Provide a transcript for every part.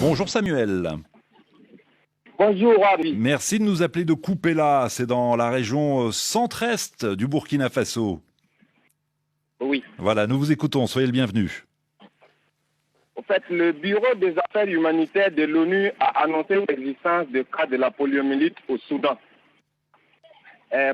Bonjour Samuel. Bonjour Ami. Merci de nous appeler de Koupéla, c'est dans la région centre-est du Burkina Faso. Oui. Voilà, nous vous écoutons, soyez le bienvenu. En fait, le Bureau des affaires humanitaires de l'ONU a annoncé l'existence de cas de la poliomyélite au Soudan.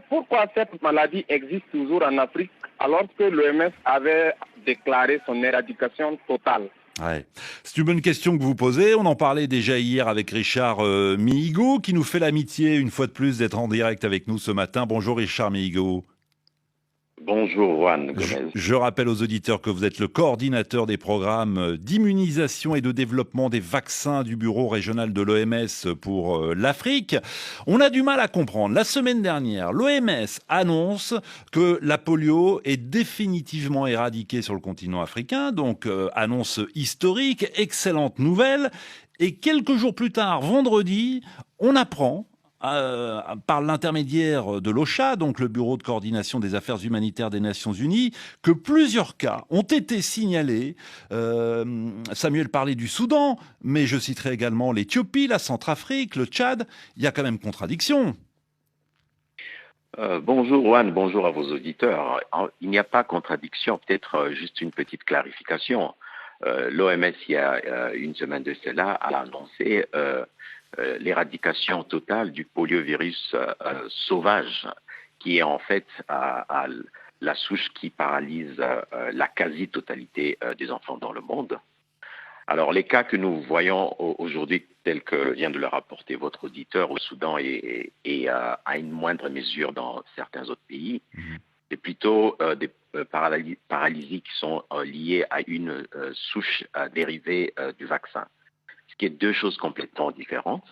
Pourquoi cette maladie existe toujours en Afrique alors que l'OMS avait déclaré son éradication totale? Ouais. C'est une bonne question que vous posez. On en parlait déjà hier avec Richard Mihigo, qui nous fait l'amitié une fois de plus d'être en direct avec nous ce matin. Bonjour Richard Mihigo. Bonjour Juan Gomez. Je rappelle aux auditeurs que vous êtes le coordinateur des programmes d'immunisation et de développement des vaccins du bureau régional de l'OMS pour l'Afrique. On a du mal à comprendre. La semaine dernière, l'OMS annonce que la polio est définitivement éradiquée sur le continent africain. Donc, annonce historique, excellente nouvelle. Et quelques jours plus tard, vendredi, on apprend par l'intermédiaire de l'OCHA, donc le Bureau de coordination des affaires humanitaires des Nations Unies, que plusieurs cas ont été signalés. Samuel parlait du Soudan, mais je citerai également l'Éthiopie, la Centrafrique, le Tchad. Il y a quand même contradiction. Bonjour Juan, bonjour à vos auditeurs. Il n'y a pas contradiction, peut-être juste une petite clarification. L'OMS, il y a une semaine de cela, a annoncé l'éradication totale du poliovirus sauvage, qui est en fait la souche qui paralyse la quasi-totalité des enfants dans le monde. Alors les cas que nous voyons aujourd'hui, tels que vient de le rapporter votre auditeur au Soudan et à une moindre mesure dans certains autres pays, c'est plutôt des paralysies qui sont liées à une souche dérivée du vaccin, ce qui est deux choses complètement différentes.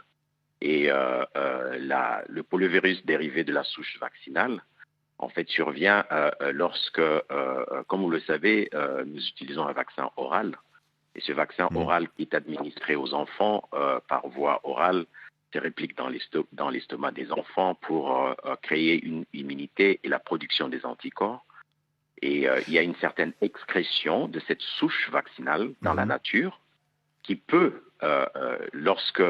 Et le poliovirus dérivé de la souche vaccinale, en fait, survient lorsque, comme vous le savez, nous utilisons un vaccin oral. Et ce vaccin oral qui est administré aux enfants par voie orale se réplique dans l'estomac des enfants pour créer une immunité et la production des anticorps. Et il y a une certaine excrétion de cette souche vaccinale dans la nature qui peut, lorsque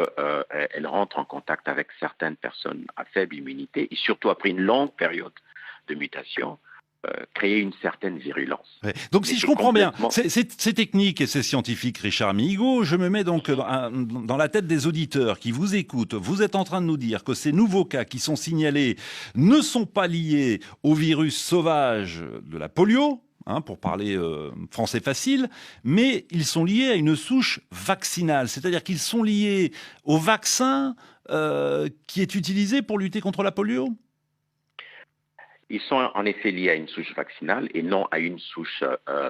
elle rentre en contact avec certaines personnes à faible immunité, et surtout après une longue période de mutation, créer une certaine virulence. Ouais. Donc si je comprends bien, c'est technique et c'est scientifique, Richard Mihigo. Je me mets donc dans la tête des auditeurs qui vous écoutent. Vous êtes en train de nous dire que ces nouveaux cas qui sont signalés ne sont pas liés au virus sauvage de la polio, pour parler français facile, mais ils sont liés à une souche vaccinale, c'est-à-dire qu'ils sont liés au vaccin qui est utilisé pour lutter contre la polio. Ils sont en effet liés à une souche vaccinale et non à une souche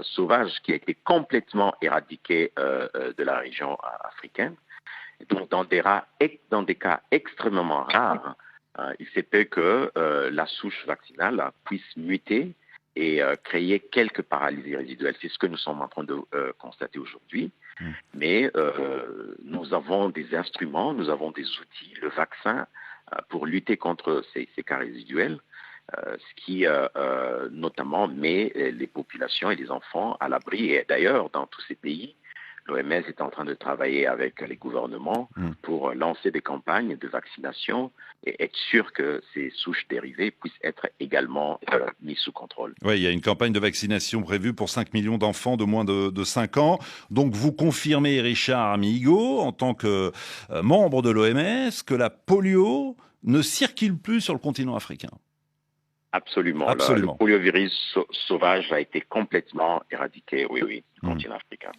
sauvage qui a été complètement éradiquée de la région africaine. Donc, dans des cas extrêmement rares, il se peut que la souche vaccinale puisse muter et créer quelques paralysies résiduelles. C'est ce que nous sommes en train de constater aujourd'hui. Mais nous avons des instruments, nous avons des outils, le vaccin, pour lutter contre ces cas résiduels. Ce qui notamment met les populations et les enfants à l'abri. Et d'ailleurs, dans tous ces pays, l'OMS est en train de travailler avec les gouvernements pour lancer des campagnes de vaccination et être sûr que ces souches dérivées puissent être également mises sous contrôle. Oui, il y a une campagne de vaccination prévue pour 5 millions d'enfants de moins de 5 ans. Donc vous confirmez, Richard Mihigo, en tant que membre de l'OMS, que la polio ne circule plus sur le continent africain. Absolument. Absolument. Le poliovirus sauvage a été complètement éradiqué, oui, du continent africain.